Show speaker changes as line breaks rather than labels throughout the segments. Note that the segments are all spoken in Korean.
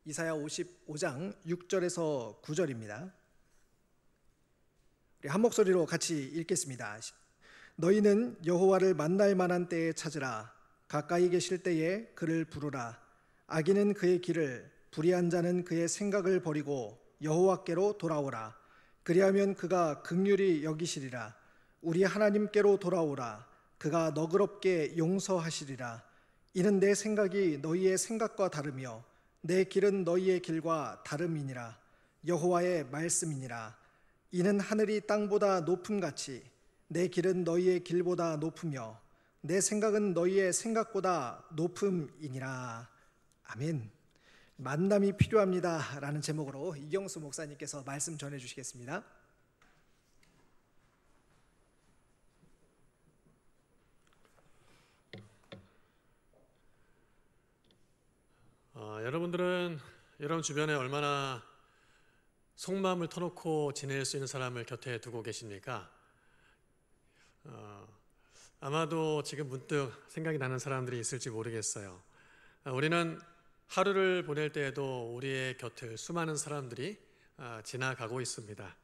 이사야 55장 6절에서 9절입니다. 우리 한 목소리로 같이 읽겠습니다. 너희는 여호와를 만날 만한 때에 찾으라. 가까이 계실 때에 그를 부르라. 악인은 그의 길을, 불의한 자는 그의 생각을 버리고 여호와께로 돌아오라. 그리하면 그가 긍휼히 여기시리라. 우리 하나님께로 돌아오라. 그가 너그럽게 용서하시리라. 이는 내 생각이 너희의 생각과 다르며 내 길은 너희의 길과 다름이니라. 여호와의 말씀이니라. 이는 하늘이 땅보다 높음같이 내 길은 너희의 길보다 높으며 내 생각은 너희의 생각보다 높음이니라. 아멘. 만남이 필요합니다 라는 제목으로 이경수 목사님께서 말씀 전해 주시겠습니다.
여러분들은 여러분 주변에 얼마나 속마음을 터놓고 지낼 수 있는 사람을 곁에 두고 계십니까? 아마도 지금 문득 생각이 나는 사람들이 있을지 모르겠어요. 우리는 하루를 보낼 때에도 우리의 곁을 수많은 사람들이 지나가고 있습니다.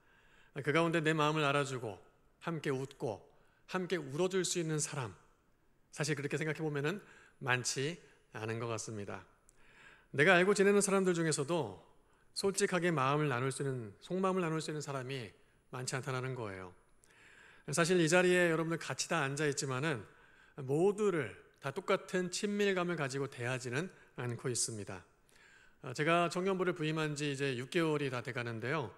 그 가운데 내 마음을 알아주고 함께 웃고 함께 울어줄 수 있는 사람, 사실 그렇게 생각해 보면은 많지 않은 것 같습니다. 내가 알고 지내는 사람들 중에서도 솔직하게 마음을 나눌 수 있는, 속마음을 나눌 수 있는 사람이 많지 않다는 거예요. 사실 이 자리에 여러분들 같이 다 앉아 있지만은 모두를 다 똑같은 친밀감을 가지고 대하지는 않고 있습니다. 제가 청년부를 부임한 지 이제 6개월이 다 돼가는데요.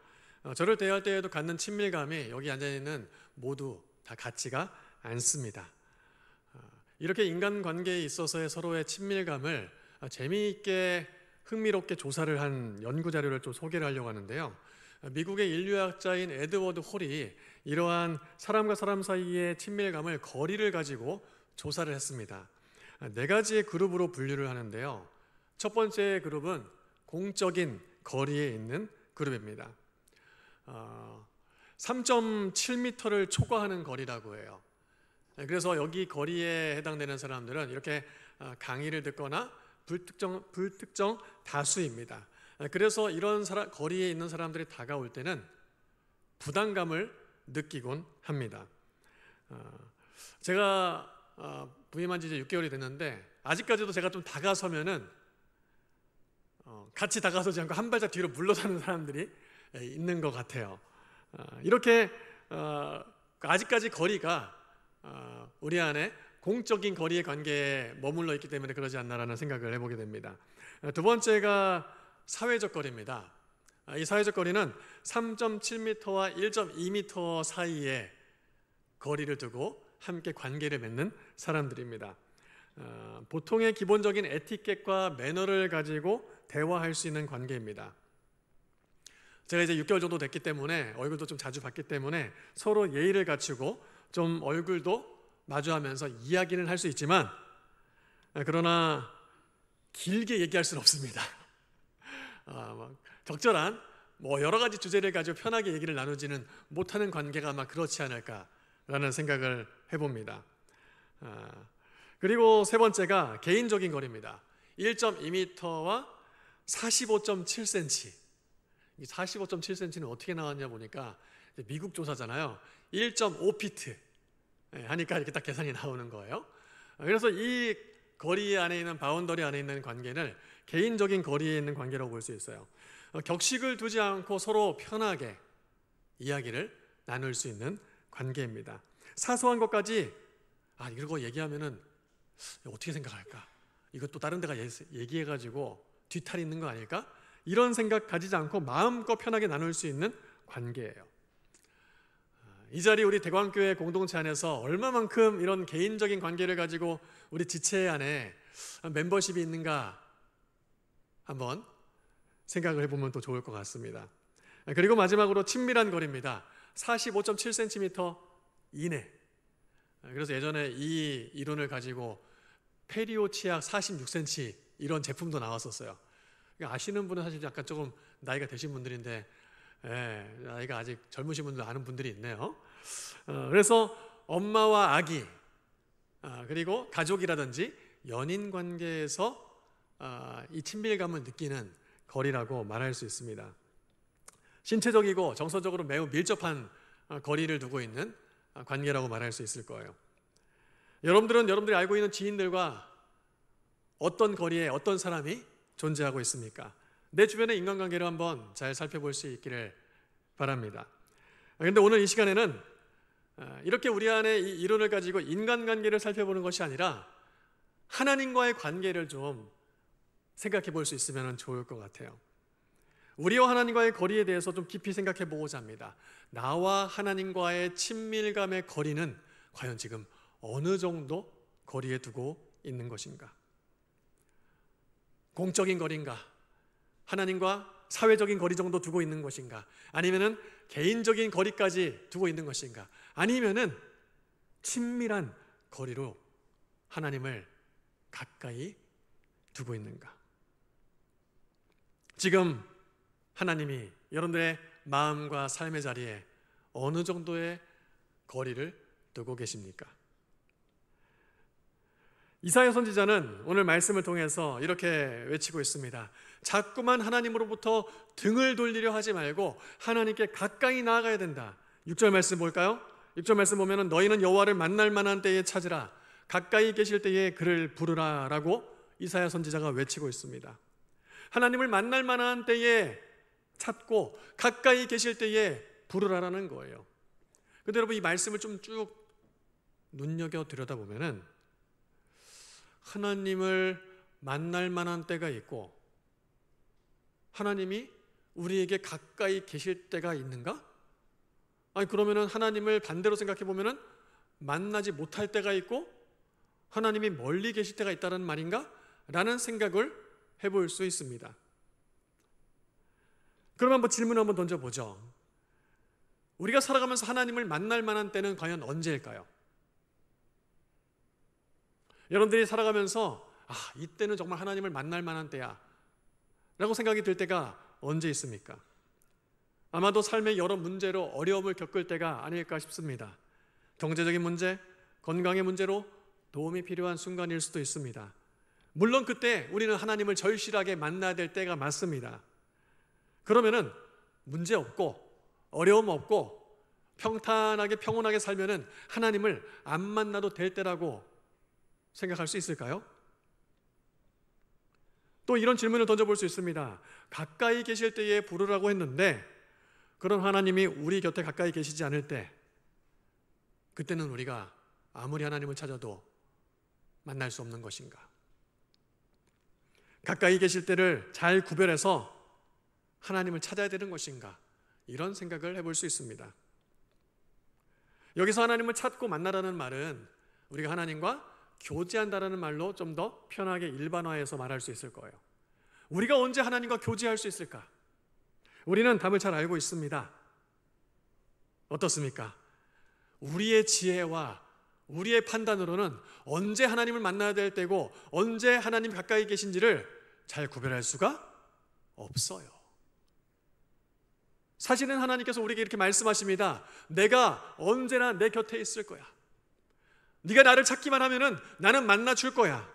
저를 대할 때에도 갖는 친밀감이 여기 앉아 있는 모두 다 같지가 않습니다. 이렇게 인간관계에 있어서의 서로의 친밀감을 재미있게 흥미롭게 조사를 한 연구자료를 좀 소개를 하려고 하는데요. 미국의 인류학자인 에드워드 홀이 이러한 사람과 사람 사이의 친밀감을 거리를 가지고 조사를 했습니다. 4가지의 그룹으로 분류를 하는데요. 첫 번째 그룹은 공적인 거리에 있는 그룹입니다. 3.7m를 초과하는 거리라고 해요. 그래서 여기 거리에 해당되는 사람들은 이렇게 강의를 듣거나 불특정 다수입니다. 그래서 이런 거리에 있는 사람들이 다가올 때는 부담감을 느끼곤 합니다. 제가 부임한 지 이제 6개월이 됐는데 아직까지도 제가 좀 다가서면은 같이 다가서지 않고 한 발짝 뒤로 물러서는 사람들이 있는 것 같아요. 이렇게 아직까지 거리가 우리 안에 공적인 거리의 관계에 머물러 있기 때문에 그러지 않나라는 생각을 해보게 됩니다. 두 번째가 사회적 거리입니다. 이 사회적 거리는 3.7m와 1.2m 사이에 거리를 두고 함께 관계를 맺는 사람들입니다. 보통의 기본적인 에티켓과 매너를 가지고 대화할 수 있는 관계입니다. 제가 이제 6개월 정도 됐기 때문에 얼굴도 좀 자주 봤기 때문에 서로 예의를 갖추고 좀 얼굴도 마주하면서 이야기는 할 수 있지만 그러나 길게 얘기할 수는 없습니다. 적절한 여러 가지 주제를 가지고 편하게 얘기를 나누지는 못하는 관계가 아마 그렇지 않을까라는 생각을 해봅니다. 그리고 세 번째가 개인적인 거리입니다. 1.2m와 45.7cm. 이 45.7cm는 어떻게 나왔냐 보니까 미국 조사잖아요. 1.5피트 하니까 이렇게 딱 계산이 나오는 거예요. 그래서 이 거리 안에 있는 바운더리 안에 있는 관계를 개인적인 거리에 있는 관계라고 볼 수 있어요. 격식을 두지 않고 서로 편하게 이야기를 나눌 수 있는 관계입니다. 사소한 것까지 이거 얘기하면은 어떻게 생각할까? 이것도 다른 데가 얘기해가지고 뒤탈이 있는 거 아닐까? 이런 생각 가지지 않고 마음껏 편하게 나눌 수 있는 관계예요. 이 자리 우리 대광교회 공동체 안에서 얼마만큼 이런 개인적인 관계를 가지고 우리 지체 안에 멤버십이 있는가 한번 생각을 해보면 또 좋을 것 같습니다. 그리고 마지막으로 친밀한 거리입니다. 45.7cm 이내. 그래서 예전에 이 이론을 가지고 페리오 치약 46cm 이런 제품도 나왔었어요. 아시는 분은 사실 약간 조금 나이가 되신 분들인데 나이가 아직 젊으신 분들 아는 분들이 있네요. 그래서 엄마와 아기 그리고 가족이라든지 연인 관계에서 이 친밀감을 느끼는 거리라고 말할 수 있습니다. 신체적이고 정서적으로 매우 밀접한 거리를 두고 있는 관계라고 말할 수 있을 거예요. 여러분들이 알고 있는 지인들과 어떤 거리에 어떤 사람이 존재하고 있습니까? 내 주변의 인간관계를 한번 잘 살펴볼 수 있기를 바랍니다. 그런데 오늘 이 시간에는 이렇게 우리 안에 이 이론을 가지고 인간관계를 살펴보는 것이 아니라 하나님과의 관계를 좀 생각해 볼 수 있으면 좋을 것 같아요. 우리와 하나님과의 거리에 대해서 좀 깊이 생각해 보고자 합니다. 나와 하나님과의 친밀감의 거리는 과연 지금 어느 정도 거리에 두고 있는 것인가? 공적인 거리인가? 하나님과 사회적인 거리 정도 두고 있는 것인가? 아니면은 개인적인 거리까지 두고 있는 것인가? 아니면은 친밀한 거리로 하나님을 가까이 두고 있는가? 지금 하나님이 여러분들의 마음과 삶의 자리에 어느 정도의 거리를 두고 계십니까? 이사야 선지자는 오늘 말씀을 통해서 이렇게 외치고 있습니다. 자꾸만 하나님으로부터 등을 돌리려 하지 말고 하나님께 가까이 나아가야 된다. 6절 말씀 볼까요? 6절 말씀 보면은 너희는 여호와를 만날 만한 때에 찾으라. 가까이 계실 때에 그를 부르라 라고 이사야 선지자가 외치고 있습니다. 하나님을 만날 만한 때에 찾고 가까이 계실 때에 부르라라는 거예요. 근데 여러분 이 말씀을 좀 쭉 눈여겨 들여다보면은 하나님을 만날 만한 때가 있고 하나님이 우리에게 가까이 계실 때가 있는가? 아니 그러면은 하나님을 반대로 생각해 보면은 만나지 못할 때가 있고 하나님이 멀리 계실 때가 있다는 말인가? 라는 생각을 해볼 수 있습니다. 그럼 한번 질문을 한번 던져보죠. 우리가 살아가면서 하나님을 만날 만한 때는 과연 언제일까요? 여러분들이 살아가면서 이때는 정말 하나님을 만날 만한 때야 라고 생각이 들 때가 언제 있습니까? 아마도 삶의 여러 문제로 어려움을 겪을 때가 아닐까 싶습니다. 경제적인 문제, 건강의 문제로 도움이 필요한 순간일 수도 있습니다. 물론 그때 우리는 하나님을 절실하게 만나야 될 때가 맞습니다. 그러면은 문제 없고 어려움 없고 평탄하게 평온하게 살면은 하나님을 안 만나도 될 때라고 생각할 수 있을까요? 또 이런 질문을 던져볼 수 있습니다. 가까이 계실 때에 부르라고 했는데 그런 하나님이 우리 곁에 가까이 계시지 않을 때 그때는 우리가 아무리 하나님을 찾아도 만날 수 없는 것인가? 가까이 계실 때를 잘 구별해서 하나님을 찾아야 되는 것인가? 이런 생각을 해볼 수 있습니다. 여기서 하나님을 찾고 만나라는 말은 우리가 하나님과 교제한다라는 말로 좀 더 편하게 일반화해서 말할 수 있을 거예요. 우리가 언제 하나님과 교제할 수 있을까? 우리는 답을 잘 알고 있습니다. 어떻습니까? 우리의 지혜와 우리의 판단으로는 언제 하나님을 만나야 될 때고 언제 하나님 가까이 계신지를 잘 구별할 수가 없어요. 사실은 하나님께서 우리에게 이렇게 말씀하십니다. 내가 언제나 내 곁에 있을 거야. 네가 나를 찾기만 하면은 나는 만나 줄 거야.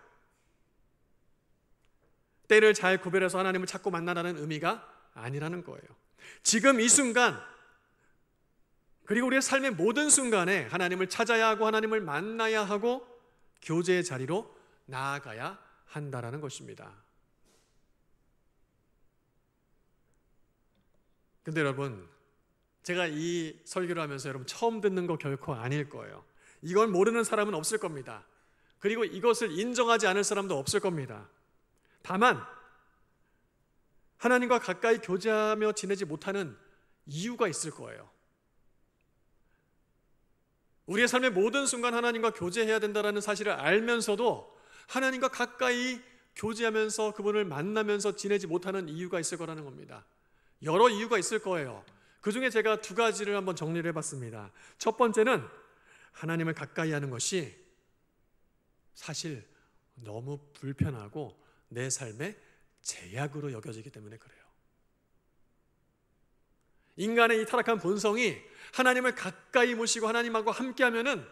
때를 잘 구별해서 하나님을 찾고 만나라는 의미가 아니라는 거예요. 지금 이 순간 그리고 우리의 삶의 모든 순간에 하나님을 찾아야 하고 하나님을 만나야 하고 교제의 자리로 나아가야 한다라는 것입니다. 근데 여러분, 제가 이 설교를 하면서 여러분 처음 듣는 거 결코 아닐 거예요. 이걸 모르는 사람은 없을 겁니다. 그리고 이것을 인정하지 않을 사람도 없을 겁니다. 다만 하나님과 가까이 교제하며 지내지 못하는 이유가 있을 거예요. 우리의 삶의 모든 순간 하나님과 교제해야 된다는 사실을 알면서도 하나님과 가까이 교제하면서 그분을 만나면서 지내지 못하는 이유가 있을 거라는 겁니다. 여러 이유가 있을 거예요. 그 중에 제가 두 가지를 한번 정리를 해봤습니다. 첫 번째는 하나님을 가까이 하는 것이 사실 너무 불편하고 내 삶의 제약으로 여겨지기 때문에 그래요. 인간의 이 타락한 본성이 하나님을 가까이 모시고 하나님하고 함께하면은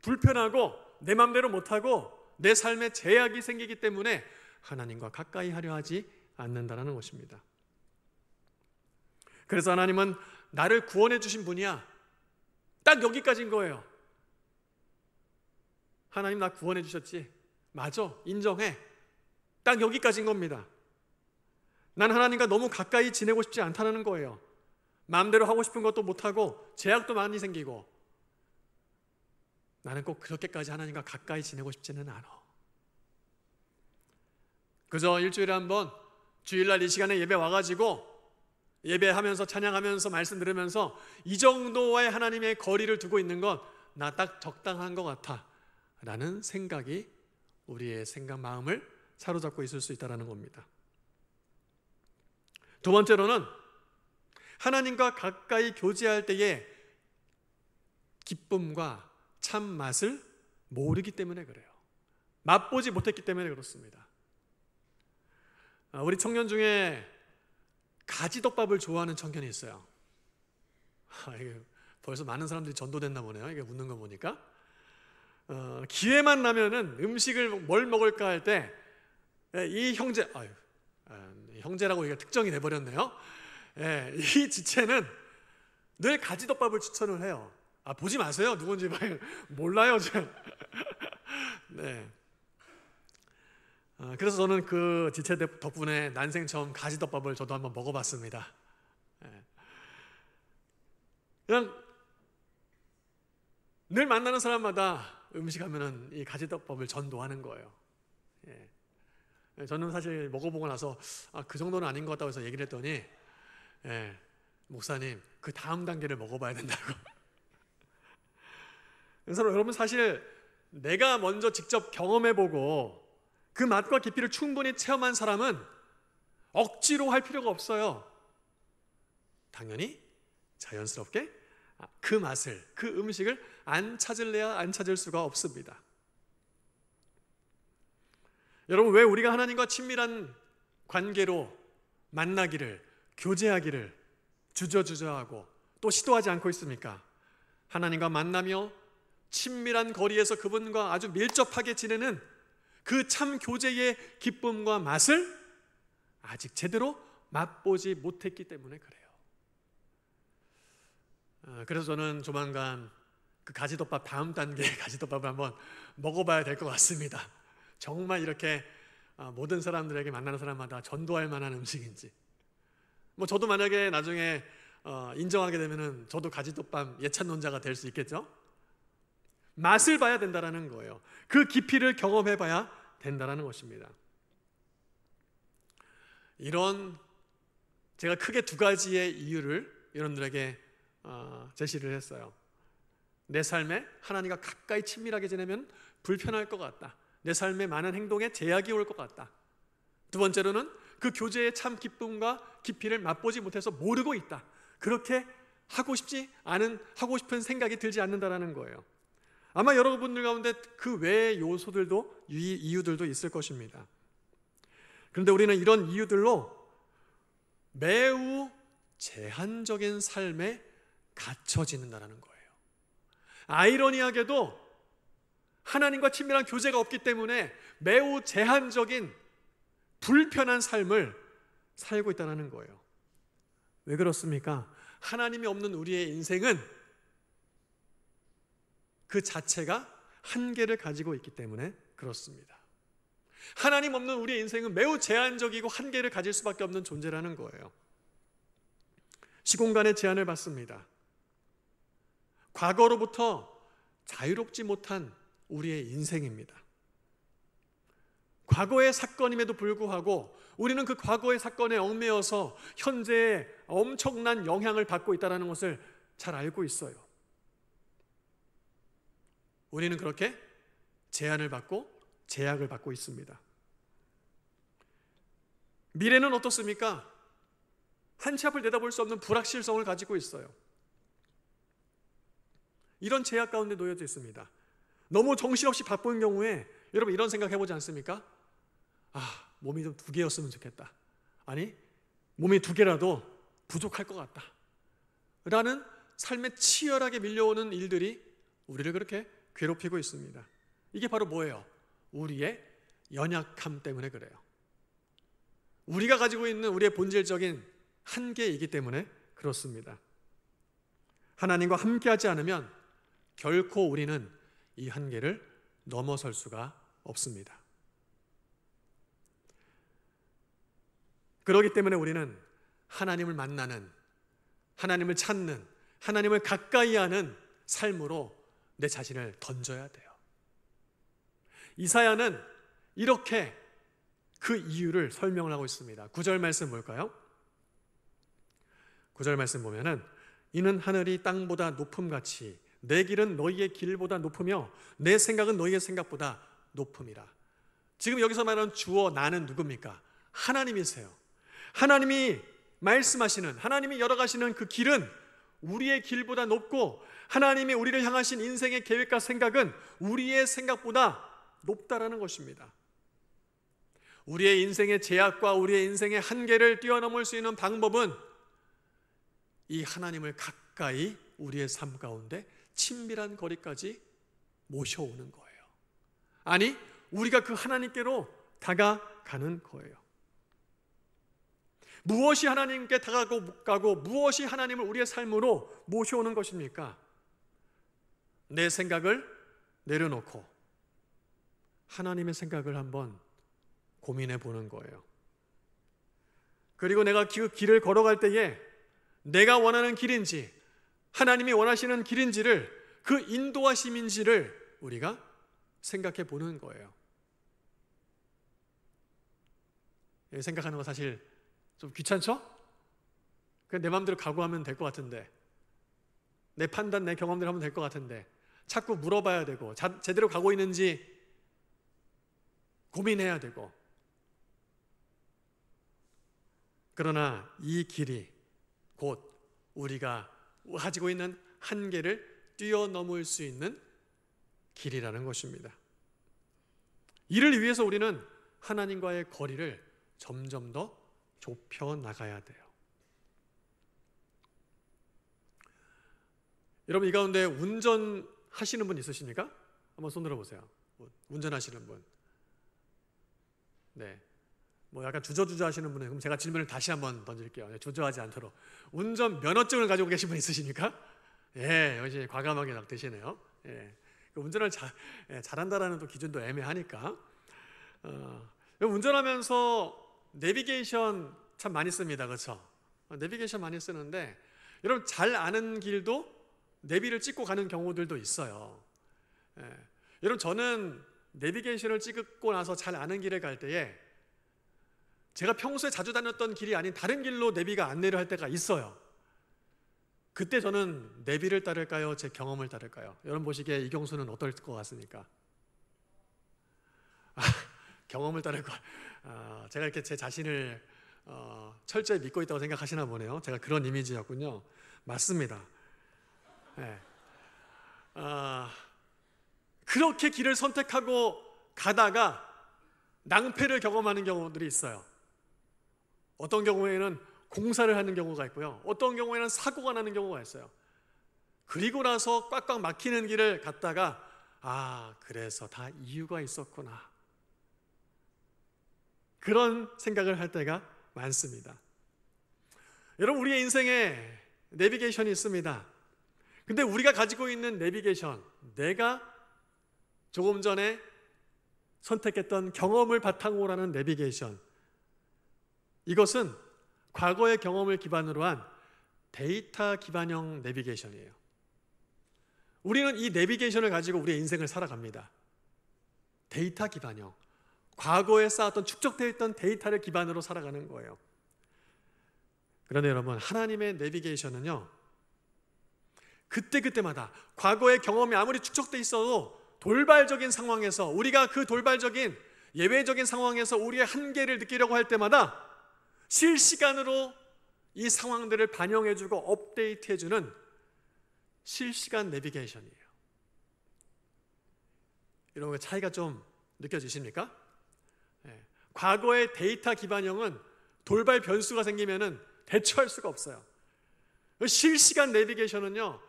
불편하고 내 맘대로 못하고 내 삶에 제약이 생기기 때문에 하나님과 가까이 하려 하지 않는다는 것입니다. 그래서 하나님은 나를 구원해 주신 분이야. 딱 여기까지인 거예요. 하나님 나 구원해 주셨지? 맞아, 인정해. 딱 여기까지인 겁니다. 난 하나님과 너무 가까이 지내고 싶지 않다는 거예요. 마음대로 하고 싶은 것도 못하고 제약도 많이 생기고 나는 꼭 그렇게까지 하나님과 가까이 지내고 싶지는 않아. 그저 일주일에 한 번 주일날 이 시간에 예배 와가지고 예배하면서 찬양하면서 말씀 들으면서 이 정도의 하나님의 거리를 두고 있는 건 나 딱 적당한 것 같아 라는 생각이 우리의 생각, 마음을 사로잡고 있을 수 있다는 겁니다. 두 번째로는 하나님과 가까이 교제할 때의 기쁨과 참 맛을 모르기 때문에 그래요. 맛보지 못했기 때문에 그렇습니다. 우리 청년 중에 가지덮밥을 좋아하는 청년이 있어요. 이게 벌써 많은 사람들이 전도됐나 보네요. 이게 웃는 거 보니까. 기회만 나면은 음식을 뭘 먹을까 할 때 이 형제, 형제라고 이게 특정이 돼버렸네요. 이 지체는 늘 가지덮밥을 추천을 해요. 보지 마세요. 누군지 몰라요. 네. 그래서 저는 그 지체 덕분에 난생 처음 가지덮밥을 저도 한번 먹어봤습니다. 그냥 늘 만나는 사람마다 음식하면은 이 가지덮밥을 전도하는 거예요. 저는 사실 먹어보고 나서 그 정도는 아닌 것 같다고 해서 얘기를 했더니 목사님 그 다음 단계를 먹어봐야 된다고. 그래서 여러분 사실 내가 먼저 직접 경험해보고 그 맛과 깊이를 충분히 체험한 사람은 억지로 할 필요가 없어요. 당연히 자연스럽게 그 맛을, 그 음식을 안 찾을래야 안 찾을 수가 없습니다. 여러분 왜 우리가 하나님과 친밀한 관계로 만나기를, 교제하기를 주저주저하고 또 시도하지 않고 있습니까? 하나님과 만나며 친밀한 거리에서 그분과 아주 밀접하게 지내는 그 참 교제의 기쁨과 맛을 아직 제대로 맛보지 못했기 때문에 그래요. 그래서 저는 조만간 그 가지덮밥 다음 단계의 가지덮밥을 한번 먹어봐야 될 것 같습니다. 정말 이렇게 모든 사람들에게 만나는 사람마다 전도할 만한 음식인지. 저도 만약에 나중에 인정하게 되면은 저도 가지덮밥 예찬론자가 될 수 있겠죠. 맛을 봐야 된다는 거예요. 그 깊이를 경험해 봐야 된다는 것입니다. 이런 제가 크게 두 가지의 이유를 여러분들에게 제시를 했어요. 내 삶에 하나님과 가까이 친밀하게 지내면 불편할 것 같다. 내 삶의 많은 행동에 제약이 올 것 같다. 두 번째로는 그 교제의 참 기쁨과 깊이를 맛보지 못해서 모르고 있다. 그렇게 하고 싶은 생각이 들지 않는다는 거예요. 아마 여러분들 가운데 그 외의 요소들도, 이유들도 있을 것입니다. 그런데 우리는 이런 이유들로 매우 제한적인 삶에 갇혀지는다는 거예요. 아이러니하게도 하나님과 친밀한 교제가 없기 때문에 매우 제한적인 불편한 삶을 살고 있다는 거예요. 왜 그렇습니까? 하나님이 없는 우리의 인생은 그 자체가 한계를 가지고 있기 때문에 그렇습니다. 하나님 없는 우리의 인생은 매우 제한적이고 한계를 가질 수밖에 없는 존재라는 거예요. 시공간의 제한을 받습니다. 과거로부터 자유롭지 못한 우리의 인생입니다. 과거의 사건임에도 불구하고 우리는 그 과거의 사건에 얽매여서 현재의 엄청난 영향을 받고 있다는 것을 잘 알고 있어요. 우리는 그렇게 제한을 받고 제약을 받고 있습니다. 미래는 어떻습니까? 한치 앞을 내다볼 수 없는 불확실성을 가지고 있어요. 이런 제약 가운데 놓여져 있습니다. 너무 정신없이 바쁜 경우에 여러분 이런 생각 해보지 않습니까? 몸이 좀 2개였으면 좋겠다. 아니, 몸이 2개라도 부족할 것 같다. 라는 삶에 치열하게 밀려오는 일들이 우리를 그렇게 괴롭히고 있습니다. 이게 바로 뭐예요? 우리의 연약함 때문에 그래요. 우리가 가지고 있는 우리의 본질적인 한계이기 때문에 그렇습니다. 하나님과 함께하지 않으면 결코 우리는 이 한계를 넘어설 수가 없습니다. 그렇기 때문에 우리는 하나님을 만나는, 하나님을 찾는, 하나님을 가까이 하는 삶으로 내 자신을 던져야 돼요. 이사야는 이렇게 그 이유를 설명을 하고 있습니다. 9절 말씀 볼까요? 9절 말씀 보면은 이는 하늘이 땅보다 높음같이 내 길은 너희의 길보다 높으며 내 생각은 너희의 생각보다 높음이라. 지금 여기서 말하는 주어 나는 누굽니까? 하나님이세요. 하나님이 말씀하시는, 하나님이 열어가시는 그 길은 우리의 길보다 높고, 하나님이 우리를 향하신 인생의 계획과 생각은 우리의 생각보다 높다라는 것입니다. 우리의 인생의 제약과 우리의 인생의 한계를 뛰어넘을 수 있는 방법은 이 하나님을 가까이 우리의 삶 가운데 친밀한 거리까지 모셔오는 거예요. 아니, 우리가 그 하나님께로 다가가는 거예요. 무엇이 하나님께 다가가고 무엇이 하나님을 우리의 삶으로 모셔오는 것입니까? 내 생각을 내려놓고 하나님의 생각을 한번 고민해 보는 거예요. 그리고 내가 그 길을 걸어갈 때에 내가 원하는 길인지 하나님이 원하시는 길인지를, 그 인도하심인지를 우리가 생각해 보는 거예요. 생각하는 거 사실 좀 귀찮죠? 그냥 내 마음대로 각오하면 될 것 같은데, 내 판단, 내 경험대로 하면 될 것 같은데 자꾸 물어봐야 되고 제대로 가고 있는지 고민해야 되고. 그러나 이 길이 곧 우리가 가지고 있는 한계를 뛰어넘을 수 있는 길이라는 것입니다. 이를 위해서 우리는 하나님과의 거리를 점점 더 좁혀 나가야 돼요. 여러분, 이 가운데 운전하시는 분 있으십니까? 한번 손 들어보세요. 운전하시는 분. 네. 약간 주저주저 하시는 분은, 그럼 제가 질문을 다시 한번 던질게요. 주저하지 않도록. 운전 면허증을 가지고 계신 분 있으십니까? 예, 역시 과감하게 딱 드시네요. 예. 운전을 잘한다라는 또 기준도 애매하니까. 운전하면서 내비게이션 참 많이 씁니다. 그렇죠? 내비게이션 많이 쓰는데, 여러분 잘 아는 길도 내비를 찍고 가는 경우들도 있어요. 예. 여러분, 저는 내비게이션을 찍고 나서 잘 아는 길을 갈 때에 제가 평소에 자주 다녔던 길이 아닌 다른 길로 내비가 안내를 할 때가 있어요. 그때 저는 내비를 따를까요? 제 경험을 따를까요? 여러분 보시기에 이경수는 어떨 것 같습니까? 경험을 따를 것. 제가 이렇게 제 자신을 철저히 믿고 있다고 생각하시나 보네요. 제가 그런 이미지였군요. 맞습니다. 네. 그렇게 길을 선택하고 가다가 낭패를 경험하는 경우들이 있어요. 어떤 경우에는 공사를 하는 경우가 있고요. 어떤 경우에는 사고가 나는 경우가 있어요. 그리고 나서 꽉꽉 막히는 길을 갔다가 그래서 다 이유가 있었구나, 그런 생각을 할 때가 많습니다. 여러분, 우리의 인생에 내비게이션이 있습니다. 근데 우리가 가지고 있는 내비게이션, 내가 조금 전에 선택했던 경험을 바탕으로 하는 내비게이션, 이것은 과거의 경험을 기반으로 한 데이터 기반형 내비게이션이에요. 우리는 이 내비게이션을 가지고 우리의 인생을 살아갑니다. 데이터 기반형, 과거에 쌓았던 축적되어 있던 데이터를 기반으로 살아가는 거예요. 그런데 여러분, 하나님의 내비게이션은요, 그때그때마다 과거의 경험이 아무리 축적되어 있어도 돌발적인 상황에서, 우리가 그 돌발적인 예외적인 상황에서 우리의 한계를 느끼려고 할 때마다 실시간으로 이 상황들을 반영해주고 업데이트해주는 실시간 내비게이션이에요. 이런 차이가 좀 느껴지십니까? 네. 과거의 데이터 기반형은 돌발 변수가 생기면은 대처할 수가 없어요. 실시간 내비게이션은요,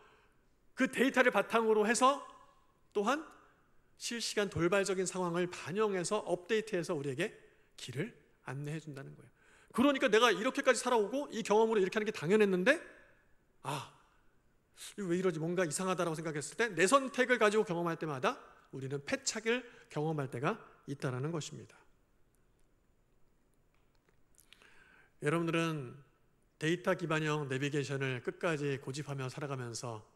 그 데이터를 바탕으로 해서 또한 실시간 돌발적인 상황을 반영해서 업데이트해서 우리에게 길을 안내해 준다는 거예요. 그러니까 내가 이렇게까지 살아오고 이 경험으로 이렇게 하는 게 당연했는데 이거 왜 이러지? 뭔가 이상하다라고 생각했을 때 내 선택을 가지고 경험할 때마다 우리는 패착을 경험할 때가 있다는 것입니다. 여러분들은 데이터 기반형 내비게이션을 끝까지 고집하며 살아가면서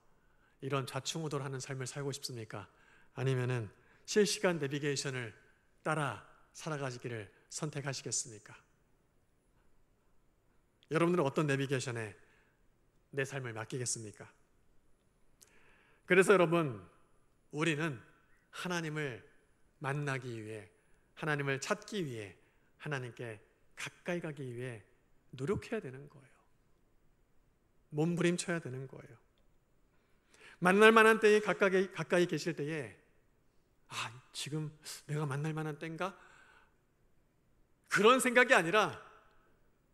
이런 좌충우돌하는 삶을 살고 싶습니까? 아니면은 실시간 내비게이션을 따라 살아가기를 선택하시겠습니까? 여러분들은 어떤 내비게이션에 내 삶을 맡기겠습니까? 그래서 여러분, 우리는 하나님을 만나기 위해, 하나님을 찾기 위해, 하나님께 가까이 가기 위해 노력해야 되는 거예요. 몸부림쳐야 되는 거예요. 만날 만한 때에 가까이 계실 때에 지금 내가 만날 만한 때인가? 그런 생각이 아니라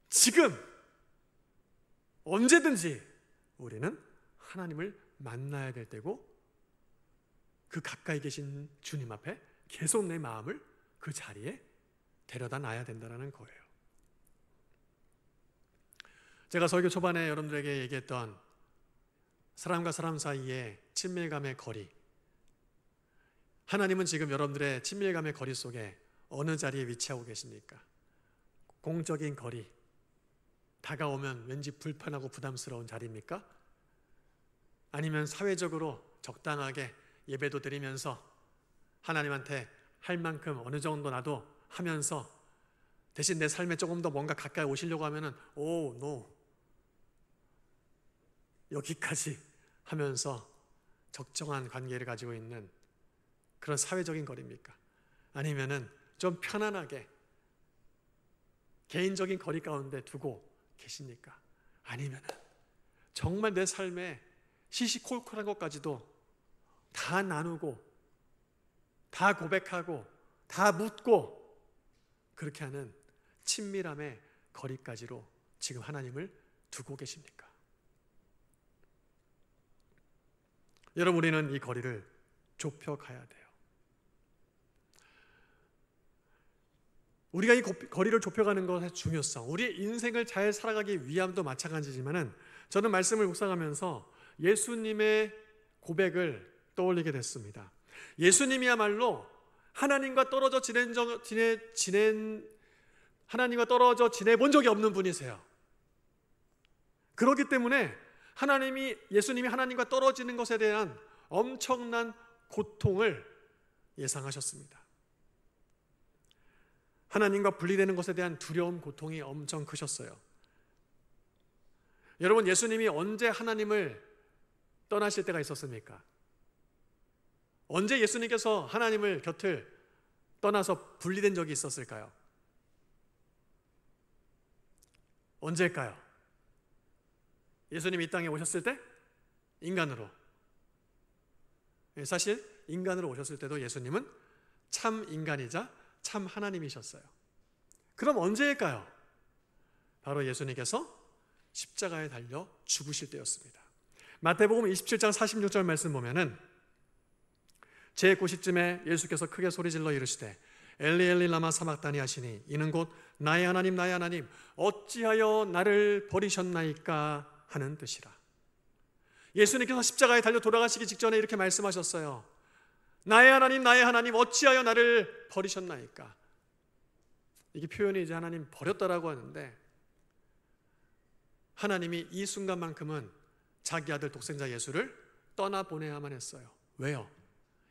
지금 언제든지 우리는 하나님을 만나야 될 때고 그 가까이 계신 주님 앞에 계속 내 마음을 그 자리에 데려다 놔야 된다는 거예요. 제가 설교 초반에 여러분들에게 얘기했던 사람과 사람 사이의 친밀감의 거리, 하나님은 지금 여러분들의 친밀감의 거리 속에 어느 자리에 위치하고 계십니까? 공적인 거리, 다가오면 왠지 불편하고 부담스러운 자리입니까? 아니면 사회적으로 적당하게 예배도 드리면서 하나님한테 할 만큼 어느 정도 나도 하면서 대신 내 삶에 조금 더 뭔가 가까이 오시려고 하면은 여기까지 하면서 적정한 관계를 가지고 있는 그런 사회적인 거리입니까? 아니면은 좀 편안하게 개인적인 거리 가운데 두고 계십니까? 아니면은 정말 내 삶에 시시콜콜한 것까지도 다 나누고 다 고백하고 다 묻고 그렇게 하는 친밀함의 거리까지로 지금 하나님을 두고 계십니까? 여러분, 우리는 이 거리를 좁혀가야 돼요. 우리가 이 거리를 좁혀가는 것의 중요성, 우리의 인생을 잘 살아가기 위함도 마찬가지지만은 저는 말씀을 묵상하면서 예수님의 고백을 떠올리게 됐습니다. 예수님이야말로 하나님과 떨어져 지내본 적이 없는 분이세요. 그렇기 때문에 예수님이 하나님과 떨어지는 것에 대한 엄청난 고통을 예상하셨습니다. 하나님과 분리되는 것에 대한 두려움, 고통이 엄청 크셨어요. 여러분, 예수님이 언제 하나님을 떠나실 때가 있었습니까? 언제 예수님께서 하나님을 곁을 떠나서 분리된 적이 있었을까요? 언제일까요? 예수님이 이 땅에 오셨을 때? 인간으로. 사실 인간으로 오셨을 때도 예수님은 참 인간이자 참 하나님이셨어요. 그럼 언제일까요? 바로 예수님께서 십자가에 달려 죽으실 때였습니다. 마태복음 27장 46절 말씀 보면은 제90쯤에 예수께서 크게 소리질러 이르시되 엘리 엘리 라마 사막다니 하시니 이는 곧 나의 하나님 나의 하나님 어찌하여 나를 버리셨나이까 하는 뜻이라. 예수님께서 십자가에 달려 돌아가시기 직전에 이렇게 말씀하셨어요. 나의 하나님 어찌하여 나를 버리셨나이까. 이게 표현이 이제 하나님 버렸다라고 하는데 하나님이 이 순간만큼은 자기 아들 독생자 예수를 떠나보내야만 했어요. 왜요?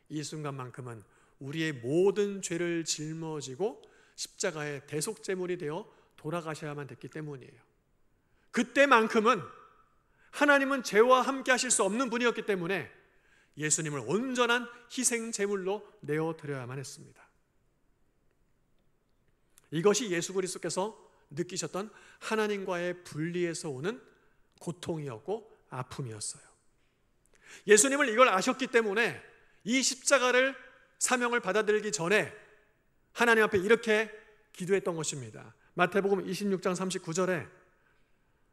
이 순간만큼은 우리의 모든 죄를 짊어지고 십자가의 대속제물이 되어 돌아가셔야만 됐기 때문이에요. 그때만큼은 하나님은 죄와 함께 하실 수 없는 분이었기 때문에 예수님을 온전한 희생제물로 내어드려야만 했습니다. 이것이 예수 그리스도께서 느끼셨던 하나님과의 분리에서 오는 고통이었고 아픔이었어요. 예수님을 이걸 아셨기 때문에 이 십자가를 사명을 받아들이기 전에 하나님 앞에 이렇게 기도했던 것입니다. 마태복음 26장 39절에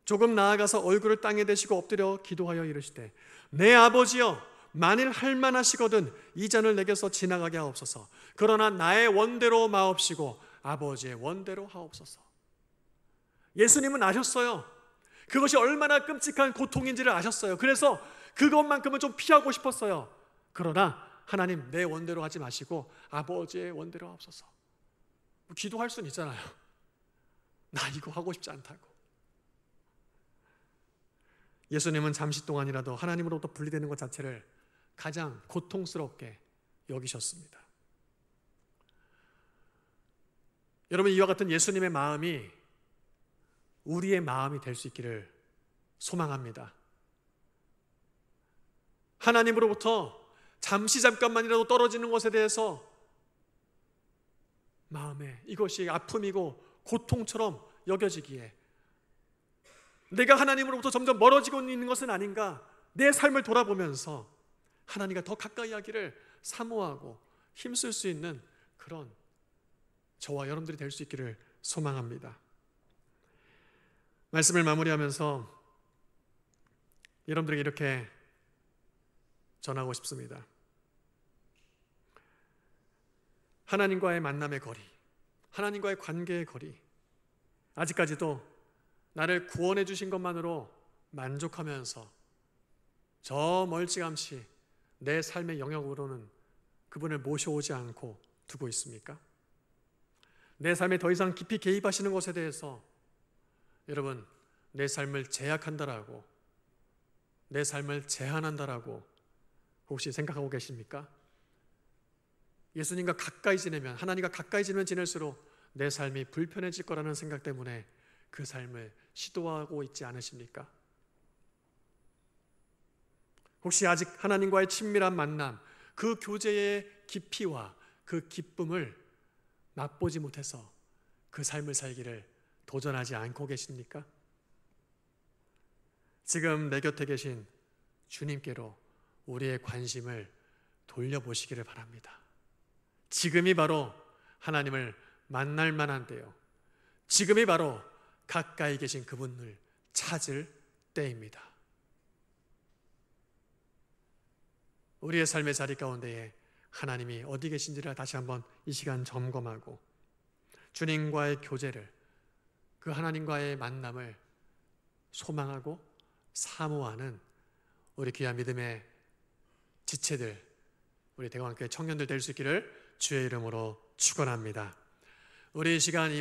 조금 나아가서 얼굴을 땅에 대시고 엎드려 기도하여 이르시되 내 아버지여 만일 할만하시거든 이 잔을 내게서 지나가게 하옵소서. 그러나 나의 원대로 마옵시고 아버지의 원대로 하옵소서. 예수님은 아셨어요. 그것이 얼마나 끔찍한 고통인지를 아셨어요. 그래서 그것만큼은 좀 피하고 싶었어요. 그러나 하나님, 내 원대로 하지 마시고 아버지의 원대로 하옵소서. 기도할 수는 있잖아요. 나 이거 하고 싶지 않다고. 예수님은 잠시 동안이라도 하나님으로부터 분리되는 것 자체를 가장 고통스럽게 여기셨습니다. 여러분, 이와 같은 예수님의 마음이 우리의 마음이 될 수 있기를 소망합니다. 하나님으로부터 잠깐만이라도 떨어지는 것에 대해서 마음에 이것이 아픔이고 고통처럼 여겨지기에 내가 하나님으로부터 점점 멀어지고 있는 것은 아닌가, 내 삶을 돌아보면서 하나님과 더 가까이 하기를 사모하고 힘쓸 수 있는 그런 저와 여러분들이 될 수 있기를 소망합니다. 말씀을 마무리하면서 여러분들에게 이렇게 전하고 싶습니다. 하나님과의 만남의 거리, 하나님과의 관계의 거리, 아직까지도 나를 구원해 주신 것만으로 만족하면서 저 멀찌감치 내 삶의 영역으로는 그분을 모셔오지 않고 두고 있습니까? 내 삶에 더 이상 깊이 개입하시는 것에 대해서 여러분, 내 삶을 제약한다라고, 내 삶을 제한한다라고 혹시 생각하고 계십니까? 예수님과 가까이 지내면, 하나님과 가까이 지낼수록 내 삶이 불편해질 거라는 생각 때문에 그 삶을 시도하고 있지 않으십니까? 혹시 아직 하나님과의 친밀한 만남, 그 교제의 깊이와 그 기쁨을 맛보지 못해서 그 삶을 살기를 도전하지 않고 계십니까? 지금 내 곁에 계신 주님께로 우리의 관심을 돌려보시기를 바랍니다. 지금이 바로 하나님을 만날 만한 때요, 지금이 바로 가까이 계신 그분을 찾을 때입니다. 우리의 삶의 자리 가운데에 하나님이 어디 계신지를 다시 한번 이 시간 점검하고 주님과의 교제를, 그 하나님과의 만남을 소망하고 사모하는 우리 귀한 믿음의 지체들, 우리 대광교회 청년들 될 수 있기를 주의 이름으로 축원합니다. 우리 이 시간